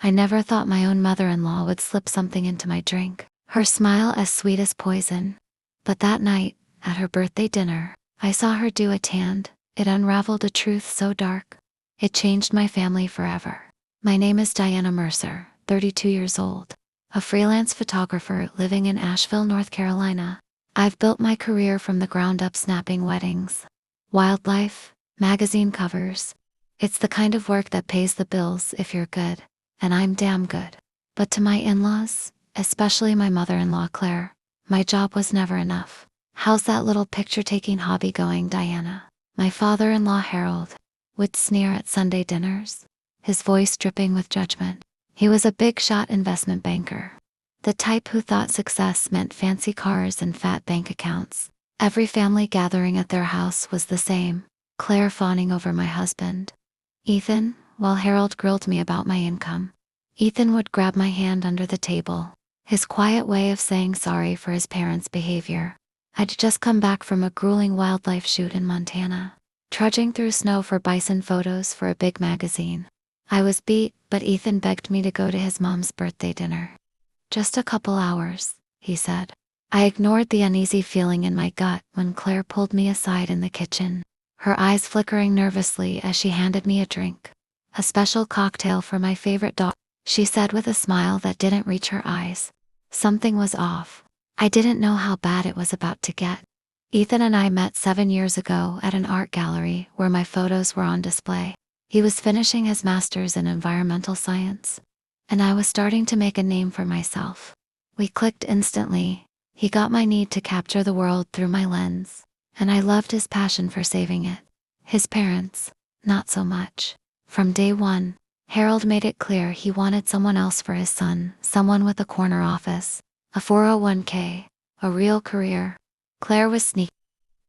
I never thought my own mother-in-law would slip something into my drink. Her smile as sweet as poison. But that night, at her birthday dinner, I saw her do it and it unraveled a truth so dark. It changed my family forever. My name is Diana Mercer, 32 years old, a freelance photographer living in Asheville, North Carolina. I've built my career from the ground up snapping weddings, wildlife, magazine covers. It's the kind of work that pays the bills if you're good, and I'm damn good. But to my in-laws, especially my mother-in-law Claire, my job was never enough. How's that little picture-taking hobby going, Diana? My father-in-law Harold would sneer at Sunday dinners, his voice dripping with judgment. He was a big-shot investment banker, the type who thought success meant fancy cars and fat bank accounts. Every family gathering at their house was the same, Claire fawning over my husband, Ethan, while Harold grilled me about my income. Ethan would grab my hand under the table, his quiet way of saying sorry for his parents' behavior. I'd just come back from a grueling wildlife shoot in Montana, trudging through snow for bison photos for a big magazine. I was beat, but Ethan begged me to go to his mom's birthday dinner. Just a couple hours, he said. I ignored the uneasy feeling in my gut when Claire pulled me aside in the kitchen, her eyes flickering nervously as she handed me a drink. A special cocktail for my favorite dog, she said with a smile that didn't reach her eyes. Something was off. I didn't know how bad it was about to get. Ethan and I met 7 years ago at an art gallery where my photos were on display. He was finishing his master's in environmental science, and I was starting to make a name for myself. We clicked instantly. He got my need to capture the world through my lens, and I loved his passion for saving it. His parents, not so much. From day one, Harold made it clear he wanted someone else for his son, someone with a corner office, a 401k, a real career. Claire was sneaky.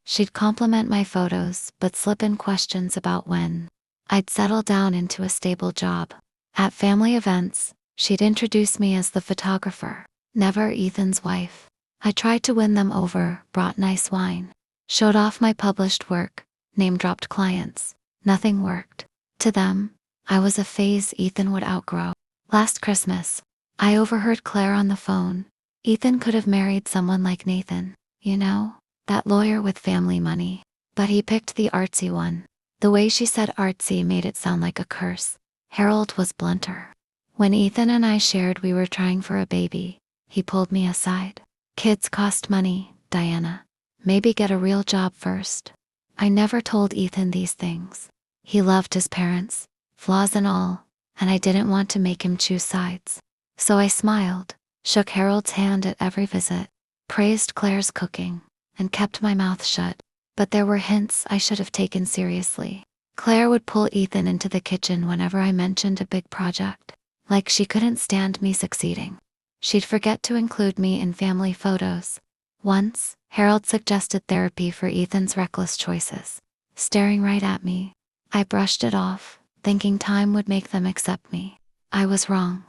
She'd compliment my photos but slip in questions about when I'd settle down into a stable job. At family events, she'd introduce me as the photographer, never Ethan's wife. I tried to win them over, brought nice wine, showed off my published work, name-dropped clients. Nothing worked. To them, I was a phase Ethan would outgrow. Last Christmas, I overheard Claire on the phone. Ethan could have married someone like Nathan, you know, that lawyer with family money. But he picked the artsy one. The way she said artsy made it sound like a curse. Harold was blunter. When Ethan and I shared we were trying for a baby, he pulled me aside. Kids cost money, Diana. Maybe get a real job first. I never told Ethan these things. He loved his parents, flaws and all, and I didn't want to make him choose sides. So I smiled, shook Harold's hand at every visit, praised Claire's cooking, and kept my mouth shut. But there were hints I should have taken seriously. Claire would pull Ethan into the kitchen whenever I mentioned a big project, like she couldn't stand me succeeding. She'd forget to include me in family photos. Once, Harold suggested therapy for Ethan's reckless choices. Staring right at me, I brushed it off, thinking time would make them accept me. I was wrong.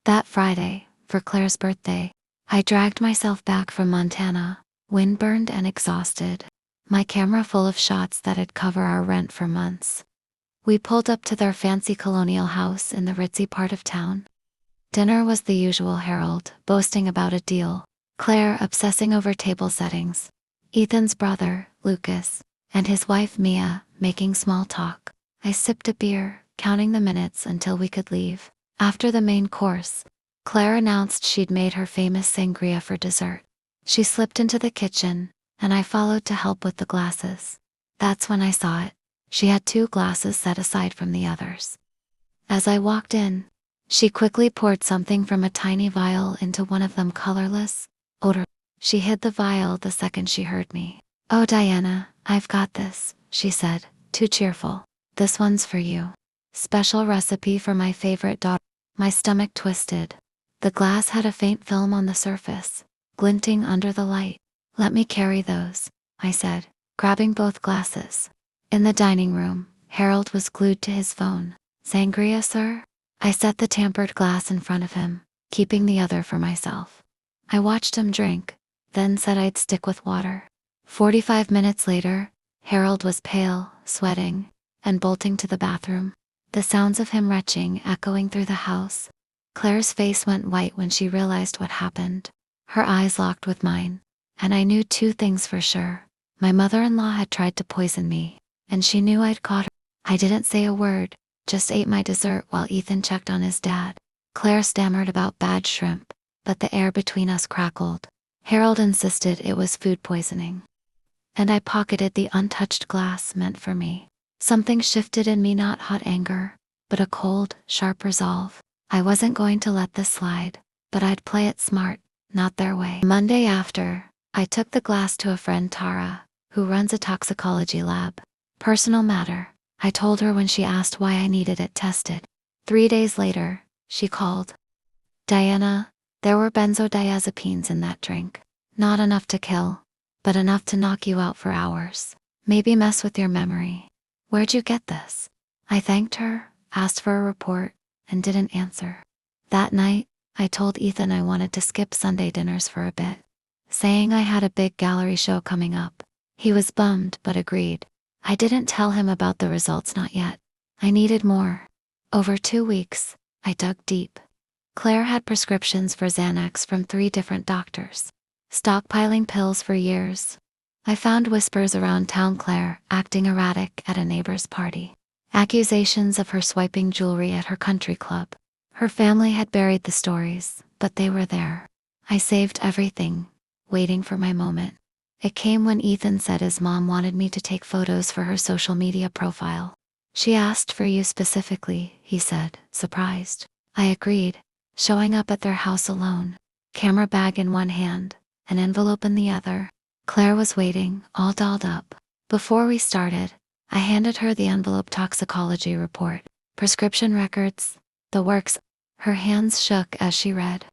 That Friday, for Claire's birthday, I dragged myself back from Montana, windburned and exhausted, my camera full of shots that'd cover our rent for months. We pulled up to their fancy colonial house in the ritzy part of town. Dinner was the usual, Harold boasting about a deal, Claire obsessing over table settings, Ethan's brother, Lucas, and his wife Mia making small talk. I sipped a beer, counting the minutes until we could leave. After the main course, Claire announced she'd made her famous sangria for dessert. She slipped into the kitchen, and I followed to help with the glasses. That's when I saw it. She had 2 glasses set aside from the others. As I walked in, she quickly poured something from a tiny vial into one of them, colorless, odor. She hid the vial the second she heard me. "Oh, Diana, I've got this," she said, too cheerful. "This one's for you. Special recipe for my favorite daughter." My stomach twisted. The glass had a faint film on the surface, glinting under the light. "Let me carry those," I said, grabbing both glasses. In the dining room, Harold was glued to his phone. "Sangria, sir?" I set the tampered glass in front of him, keeping the other for myself. I watched him drink, then said I'd stick with water. 45 minutes later, Harold was pale, sweating, and bolting to the bathroom. The sounds of him retching echoing through the house. Claire's face went white when she realized what happened. Her eyes locked with mine. And I knew two things for sure. My mother-in-law had tried to poison me, and she knew I'd caught her. I didn't say a word, just ate my dessert while Ethan checked on his dad. Claire stammered about bad shrimp, but the air between us crackled. Harold insisted it was food poisoning. And I pocketed the untouched glass meant for me. Something shifted in me, not hot anger, but a cold, sharp resolve. I wasn't going to let this slide, but I'd play it smart, not their way. Monday after, I took the glass to a friend, Tara, who runs a toxicology lab. Personal matter, I told her when she asked why I needed it tested. 3 days later, she called. Diana, there were benzodiazepines in that drink. Not enough to kill, but enough to knock you out for hours. Maybe mess with your memory. Where'd you get this? I thanked her, asked for a report, and didn't answer. That night, I told Ethan I wanted to skip Sunday dinners for a bit, saying I had a big gallery show coming up. He was bummed but agreed. I didn't tell him about the results, not yet. I needed more. Over 2 weeks, I dug deep. Claire had prescriptions for Xanax from 3 different doctors, stockpiling pills for years. I found whispers around town, Claire acting erratic at a neighbor's party, accusations of her swiping jewelry at her country club. Her family had buried the stories, but they were there. I saved everything, waiting for my moment. It came when Ethan said his mom wanted me to take photos for her social media profile. She asked for you specifically, he said, surprised. I agreed, showing up at their house alone, camera bag in one hand, an envelope in the other. Claire was waiting, all dolled up. Before we started, I handed her the envelope, toxicology report, prescription records, the works. Her hands shook as she read.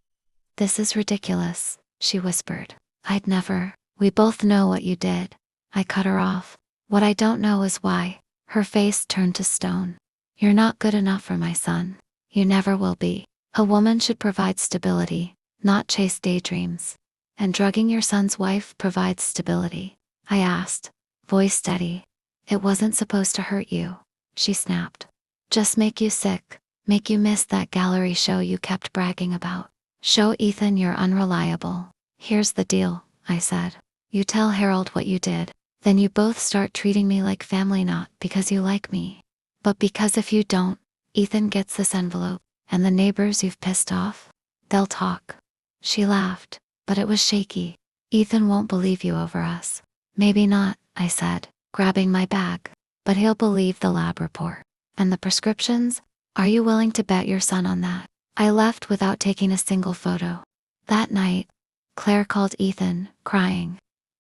This is ridiculous, she whispered. I'd never. We both know what you did. I cut her off. What I don't know is why. Her face turned to stone. You're not good enough for my son. You never will be. A woman should provide stability, not chase daydreams. And drugging your son's wife provides stability? I asked, voice steady. It wasn't supposed to hurt you, she snapped. Just make you sick, make you miss that gallery show you kept bragging about. Show Ethan you're unreliable. Here's the deal, I said. You tell Harold what you did, then you both start treating me like family, not because you like me, but because if you don't, Ethan gets this envelope, and the neighbors you've pissed off, they'll talk. She laughed, but it was shaky. Ethan won't believe you over us. Maybe not, I said, grabbing my bag, but he'll believe the lab report. And the prescriptions? Are you willing to bet your son on that? I left without taking a single photo. That night, Claire called Ethan, crying,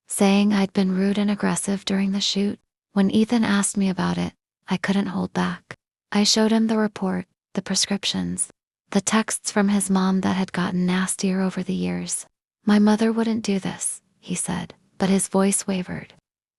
saying I'd been rude and aggressive during the shoot. When Ethan asked me about it, I couldn't hold back. I showed him the report, the prescriptions, the texts from his mom that had gotten nastier over the years. My mother wouldn't do this, he said, but his voice wavered.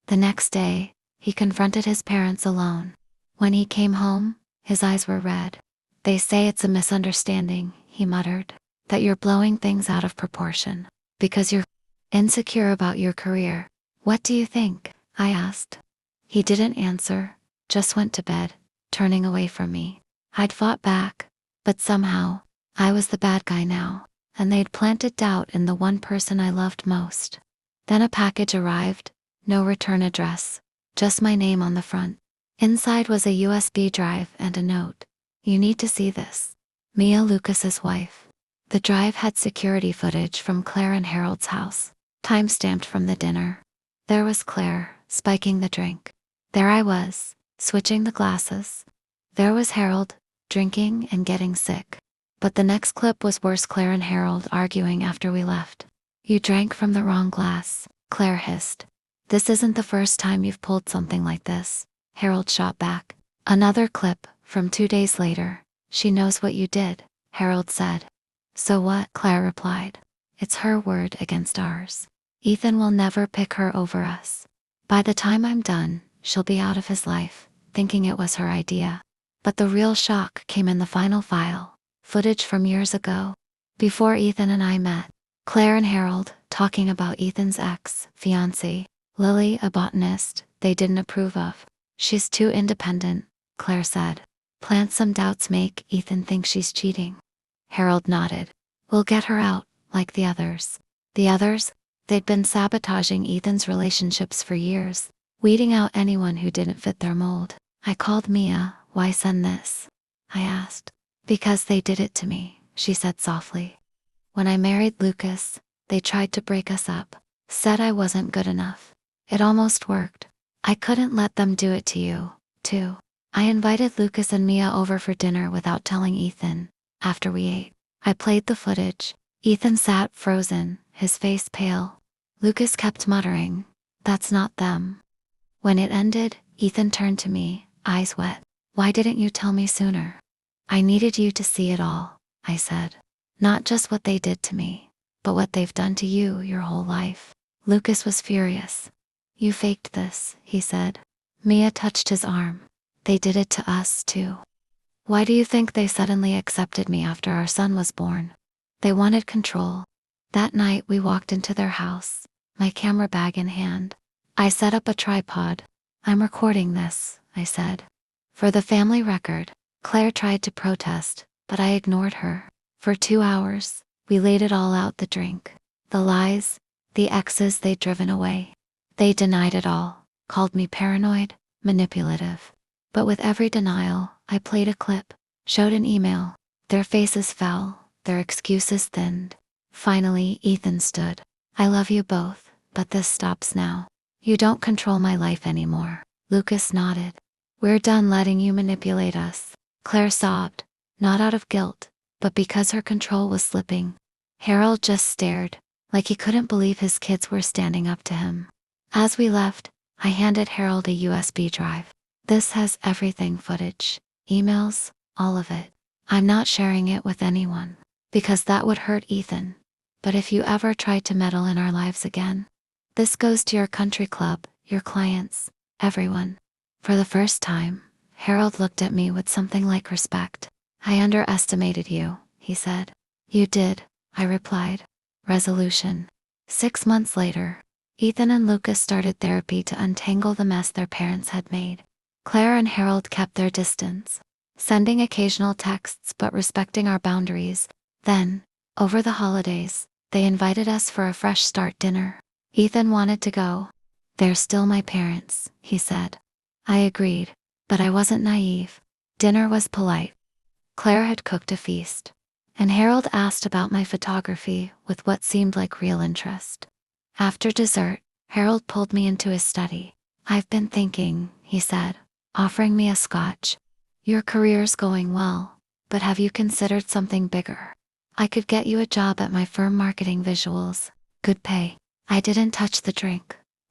The next day, he confronted his parents alone. When he came home, his eyes were red. They say it's a misunderstanding, he muttered, that you're blowing things out of proportion, because you're insecure about your career. What do you think? I asked. He didn't answer, just went to bed, turning away from me. I'd fought back, but somehow, I was the bad guy now, and they'd planted doubt in the one person I loved most. Then a package arrived, no return address, just my name on the front. Inside was a USB drive and a note. You need to see this. Mia Lucas's wife. The drive had security footage from Claire and Harold's house, time-stamped from the dinner. There was Claire, spiking the drink. There I was, switching the glasses. There was Harold, drinking and getting sick. But the next clip was worse, Claire and Harold arguing after we left. You drank from the wrong glass, Claire hissed. This isn't the first time you've pulled something like this, Harold shot back. Another clip, from 2 days later. She knows what you did, Harold said. So what? Claire replied. It's her word against ours. Ethan will never pick her over us. By the time I'm done, she'll be out of his life, thinking it was her idea. But the real shock came in the final file, footage from years ago, before Ethan and I met. Claire and Harold, talking about Ethan's ex-fiancée, Lily, a botanist they didn't approve of. She's too independent, Claire said. Plant some doubts, make Ethan think she's cheating. Harold nodded. We'll get her out, like the others. The others? They'd been sabotaging Ethan's relationships for years, weeding out anyone who didn't fit their mold. I called Mia. Why send this? I asked. Because they did it to me, she said softly. When I married Lucas, they tried to break us up, said I wasn't good enough. It almost worked. I couldn't let them do it to you, too. I invited Lucas and Mia over for dinner without telling Ethan. After we ate, I played the footage. Ethan sat frozen, his face pale. Lucas kept muttering, "That's not them." When it ended, Ethan turned to me, eyes wet. "Why didn't you tell me sooner?" "I needed you to see it all," I said. "Not just what they did to me, but what they've done to you your whole life." Lucas was furious. "You faked this," he said. Mia touched his arm. "They did it to us, too. Why do you think they suddenly accepted me after our son was born? They wanted control." That night we walked into their house, my camera bag in hand. I set up a tripod. "I'm recording this," I said. "For the family record." Claire tried to protest, but I ignored her. For 2 hours, we laid it all out: the drink, the lies, the exes they'd driven away. They denied it all, called me paranoid, manipulative. But with every denial, I played a clip, showed an email. Their faces fell, their excuses thinned. Finally, Ethan stood. "I love you both, but this stops now. You don't control my life anymore." Lucas nodded. "We're done letting you manipulate us." Claire sobbed, not out of guilt, but because her control was slipping. Harold just stared, like he couldn't believe his kids were standing up to him. As we left, I handed Harold a USB drive. "This has everything: footage, emails, all of it. I'm not sharing it with anyone, because that would hurt Ethan. But if you ever try to meddle in our lives again, this goes to your country club, your clients, everyone." For the first time, Harold looked at me with something like respect. "I underestimated you," he said. "You did," I replied. Resolution. 6 months later, Ethan and Lucas started therapy to untangle the mess their parents had made. Claire and Harold kept their distance, sending occasional texts but respecting our boundaries. Then, over the holidays, they invited us for a fresh start dinner. Ethan wanted to go. "They're still my parents," he said. I agreed, but I wasn't naive. Dinner was polite. Claire had cooked a feast, and Harold asked about my photography with what seemed like real interest. After dessert, Harold pulled me into his study. "I've been thinking," he said, offering me a scotch. "Your career's going well, but have you considered something bigger? I could get you a job at my firm marketing visuals. Good pay." I didn't touch the drink.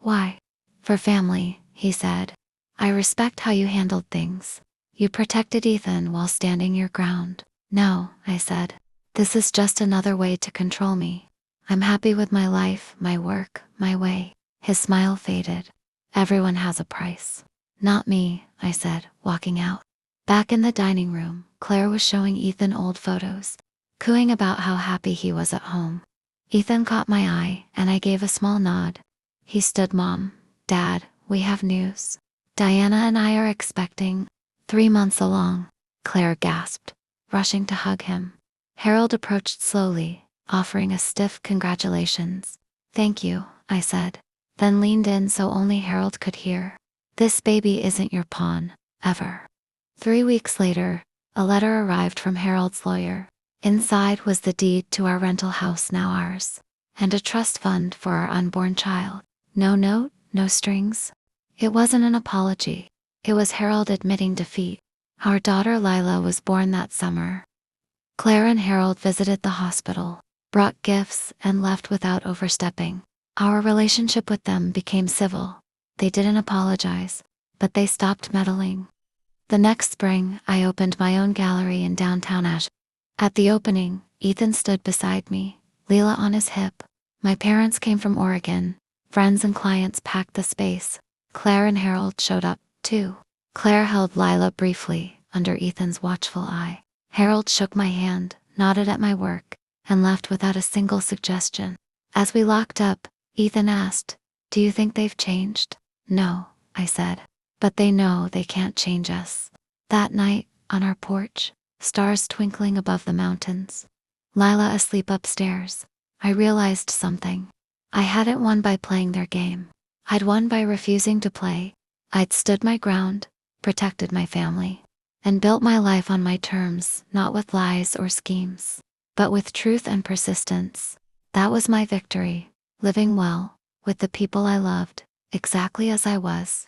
"Why?" "For family," he said. "I respect how you handled things. You protected Ethan while standing your ground." "No," I said. "This is just another way to control me. I'm happy with my life, my work, my way." His smile faded. "Everyone has a price." "Not me," I said, walking out. Back in the dining room, Claire was showing Ethan old photos, cooing about how happy he was at home. Ethan caught my eye, and I gave a small nod. He stood. "Mom, Dad, we have news. Diana and I are expecting." 3 months along. Claire gasped, rushing to hug him. Harold approached slowly, offering a stiff congratulations. "Thank you," I said, then leaned in so only Harold could hear. "This baby isn't your pawn, ever." 3 weeks later, a letter arrived from Harold's lawyer. Inside was the deed to our rental house, now ours, and a trust fund for our unborn child. No note, no strings. It wasn't an apology. It was Harold admitting defeat. Our daughter Lila was born that summer. Claire and Harold visited the hospital, brought gifts, and left without overstepping. Our relationship with them became civil. They didn't apologize, but they stopped meddling. The next spring, I opened my own gallery in downtown Asheville. At the opening, Ethan stood beside me, Leela on his hip. My parents came from Oregon. Friends and clients packed the space. Claire and Harold showed up, too. Claire held Lila briefly, under Ethan's watchful eye. Harold shook my hand, nodded at my work, and left without a single suggestion. As we locked up, Ethan asked, "Do you think they've changed?" "No," I said. "But they know they can't change us." That night, on our porch, stars twinkling above the mountains, Lila asleep upstairs. I realized something. I hadn't won by playing their game. I'd won by refusing to play. I'd stood my ground, protected my family, and built my life on my terms, not with lies or schemes, but with truth and persistence. That was my victory, living well, with the people I loved, exactly as I was.